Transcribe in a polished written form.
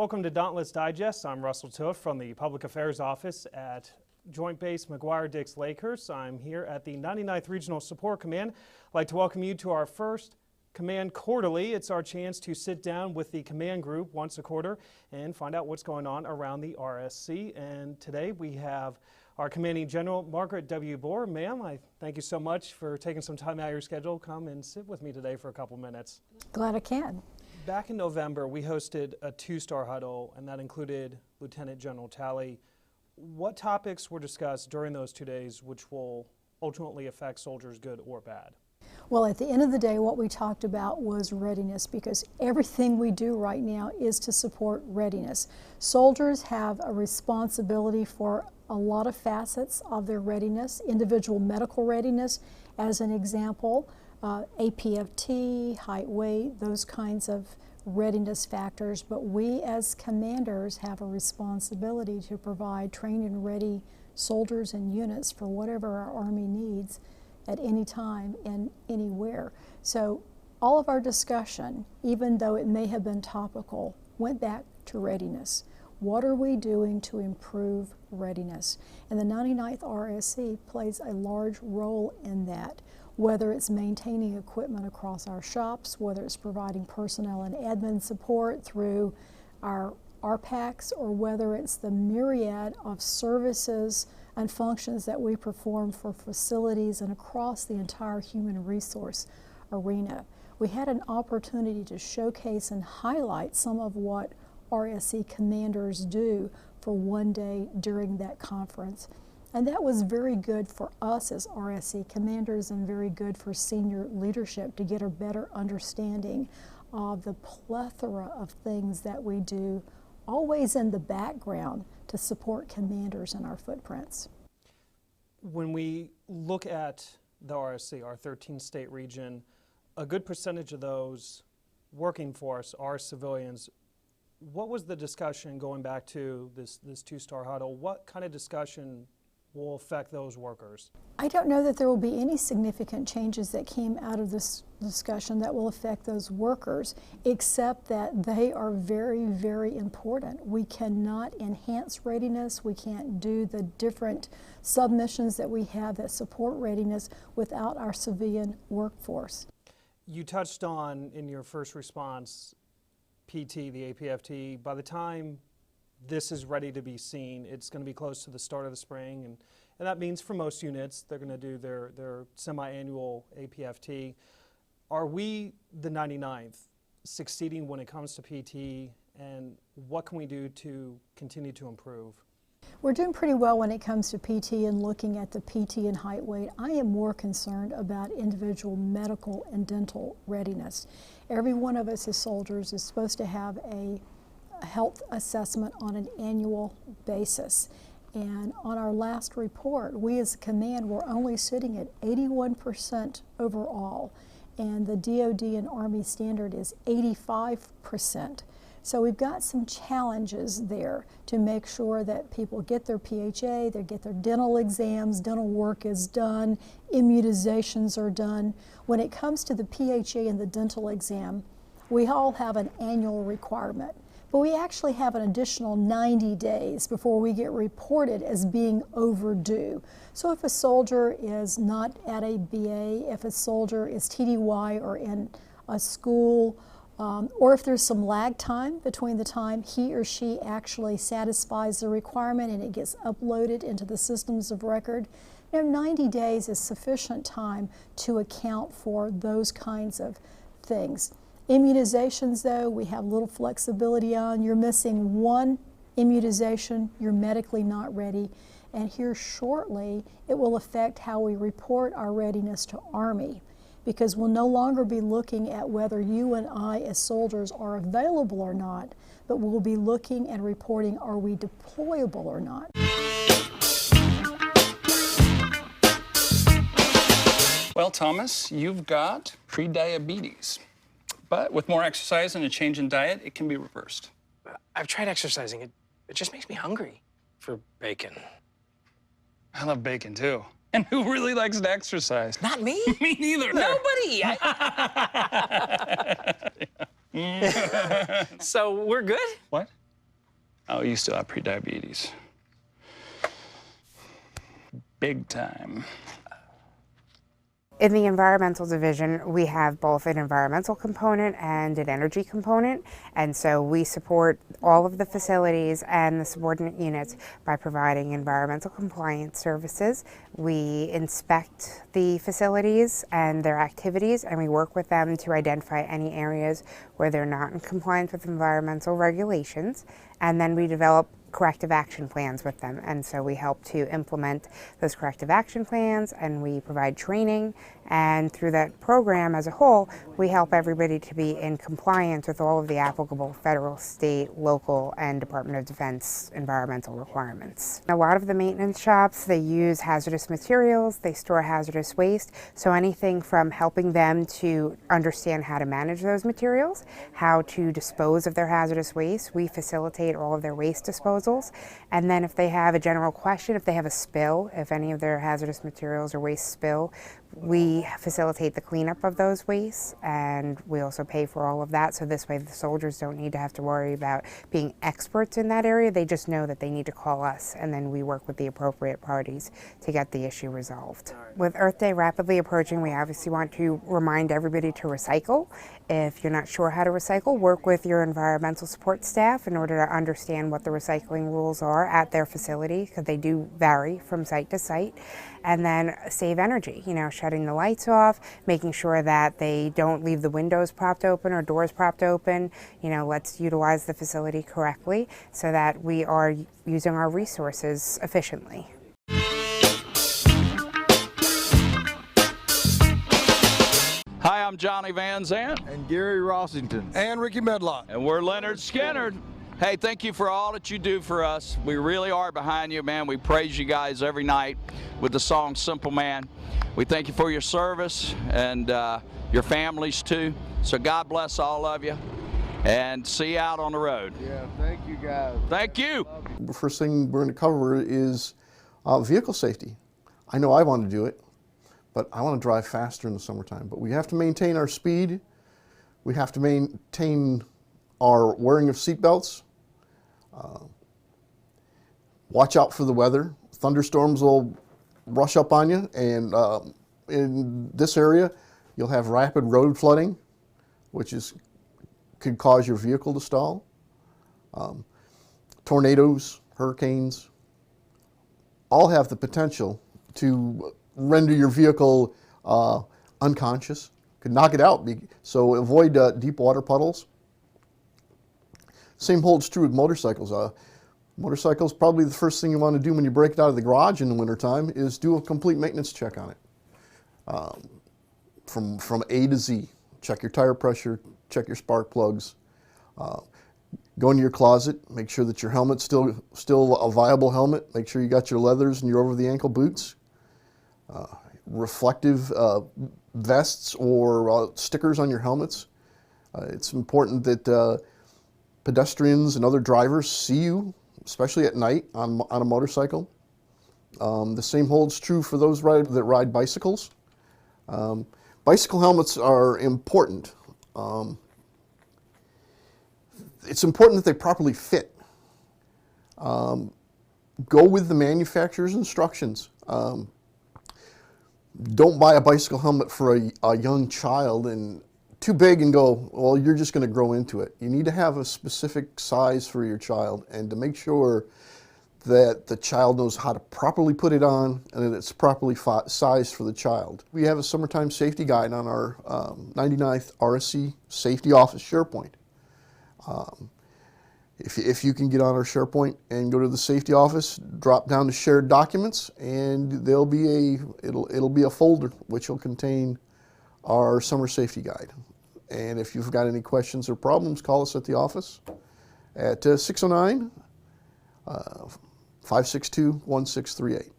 Welcome to Dauntless Digest. I'm Russell Toof from the Public Affairs Office at Joint Base McGuire-Dix Lakehurst. I'm here at the 99th Regional Support Command. I'd like to welcome you to our first Command Quarterly. It's our chance to sit down with the command group once a quarter and find out what's going on around the RSC. And today we have our Commanding General, Margaret W. Boor. Ma'am, I thank you so much for taking some time out of your schedule. Come and sit with me today for a couple minutes. Glad I can. Back in November, we hosted a two-star huddle, and that included Lieutenant General Talley. What topics were discussed during those 2 days which will ultimately affect soldiers, good or bad? Well, at the end of the day, what we talked about was readiness, because everything we do right now is to support readiness. Soldiers have a responsibility for a lot of facets of their readiness, individual medical readiness, as an example, APFT, height, weight, those kinds of readiness factors. But we as commanders have a responsibility to provide trained and ready soldiers and units for whatever our Army needs at any time and anywhere. So all of our discussion, even though it may have been topical, went back to readiness. What are we doing to improve readiness? And the 99th RSC plays a large role in that, whether it's maintaining equipment across our shops, whether it's providing personnel and admin support through our RPACs, or whether it's the myriad of services and functions that we perform for facilities and across the entire human resource arena. We had an opportunity to showcase and highlight some of what RSC commanders do for one day during that conference. And that was very good for us as RSC commanders and very good for senior leadership to get a better understanding of the plethora of things that we do, always in the background, to support commanders in our footprints. When we look at the RSC, our 13-state region, a good percentage of those working for us are civilians. What was the discussion going back to this two-star huddle? What kind of discussion will affect those workers? I don't know that there will be any significant changes that came out of this discussion that will affect those workers, except that they are very, very important. We cannot enhance readiness. We can't do the different submissions that we have that support readiness without our civilian workforce. You touched on, in your first response, PT, the APFT. By the time this is ready to be seen, it's going to be close to the start of the spring, and that means for most units they're going to do their semi-annual APFT. Are we, the 99th, succeeding when it comes to PT, and what can we do to continue to improve? We're doing pretty well when it comes to PT and looking at the PT and height weight. I am more concerned about individual medical and dental readiness. Every one of us as soldiers is supposed to have a health assessment on an annual basis. And on our last report, we as a command were only sitting at 81% overall, and the DoD and Army standard is 85%. So we've got some challenges there to make sure that people get their PHA, they get their dental exams, dental work is done, immunizations are done. When it comes to the PHA and the dental exam, we all have an annual requirement. But we actually have an additional 90 days before we get reported as being overdue. So if a soldier is not at a BA, if a soldier is TDY or in a school, or if there's some lag time between the time he or she actually satisfies the requirement and it gets uploaded into the systems of record, 90 days is sufficient time to account for those kinds of things. Immunizations, though, we have little flexibility on. You're missing one immunization, you're medically not ready. And here shortly, it will affect how we report our readiness to Army, because we'll no longer be looking at whether you and I as soldiers are available or not, but we'll be looking and reporting, are we deployable or not. Well, Thomas, you've got pre-diabetes. But with more exercise and a change in diet, it can be reversed. I've tried exercising. It just makes me hungry for bacon. I love bacon, too. And who really likes to exercise? Not me. Me neither. Nobody. So we're good? What? Oh, you still have prediabetes. Big time. In the Environmental Division, we have both an environmental component and an energy component, and so we support all of the facilities and the subordinate units by providing environmental compliance services. We inspect the facilities and their activities, and we work with them to identify any areas where they're not in compliance with environmental regulations, and then we develop corrective action plans with them, and so we help to implement those corrective action plans, and we provide training, and through that program as a whole we help everybody to be in compliance with all of the applicable federal, state, local, and Department of Defense environmental requirements. A lot of the maintenance shops, they use hazardous materials, they store hazardous waste, so anything from helping them to understand how to manage those materials, how to dispose of their hazardous waste. We facilitate all of their waste disposal. And then if they have a general question, if they have a spill, if any of their hazardous materials or waste spill, we facilitate the cleanup of those wastes, and we also pay for all of that, so this way the soldiers don't need to have to worry about being experts in that area. They just know that they need to call us, and then we work with the appropriate parties to get the issue resolved. With Earth Day rapidly approaching, we obviously want to remind everybody to recycle. If you're not sure how to recycle, work with your environmental support staff in order to understand what the recycling rules are at their facility, because they do vary from site to site. And then save energy, shutting the lights off, making sure that they don't leave the windows propped open or doors propped open. Let's utilize the facility correctly so that we are using our resources efficiently. Hi, I'm Johnny Van Zant. And Gary Rossington. And Ricky Medlock. And we're Leonard Skinner. Hey, thank you for all that you do for us. We really are behind you, man. We praise you guys every night with the song Simple Man. We thank you for your service and your families too. So God bless all of you, and see you out on the road. Yeah, thank you guys. Thank you. The first thing we're going to cover is vehicle safety. I know I want to do it, but I want to drive faster in the summertime. But we have to maintain our speed. We have to maintain our wearing of seatbelts. Watch out for the weather. Thunderstorms will rush up on you, and in this area you'll have rapid road flooding, which could cause your vehicle to stall. Tornadoes, hurricanes, all have the potential to render your vehicle unconscious, could knock it out. So avoid deep water puddles. Same holds true with motorcycles. Motorcycles, probably the first thing you want to do when you break it out of the garage in the wintertime is do a complete maintenance check on it. From A to Z. Check your tire pressure, check your spark plugs. Go into your closet, make sure that your helmet's still a viable helmet. Make sure you got your leathers and your over-the-ankle boots. Reflective vests or stickers on your helmets. It's important that pedestrians and other drivers see you, especially at night on a motorcycle. The same holds true for those that ride bicycles. Bicycle helmets are important. It's important that they properly fit. Go with the manufacturer's instructions. Don't buy a bicycle helmet for a young child and too big and go, well, you're just going to grow into it. You need to have a specific size for your child, and to make sure that the child knows how to properly put it on and that it's properly sized for the child. We have a summertime safety guide on our 99th RSC Safety Office SharePoint. If you can get on our SharePoint and go to the safety office, drop down to shared documents, and it'll be a folder which will contain our summer safety guide. And if you've got any questions or problems, call us at the office at 609-562-1638.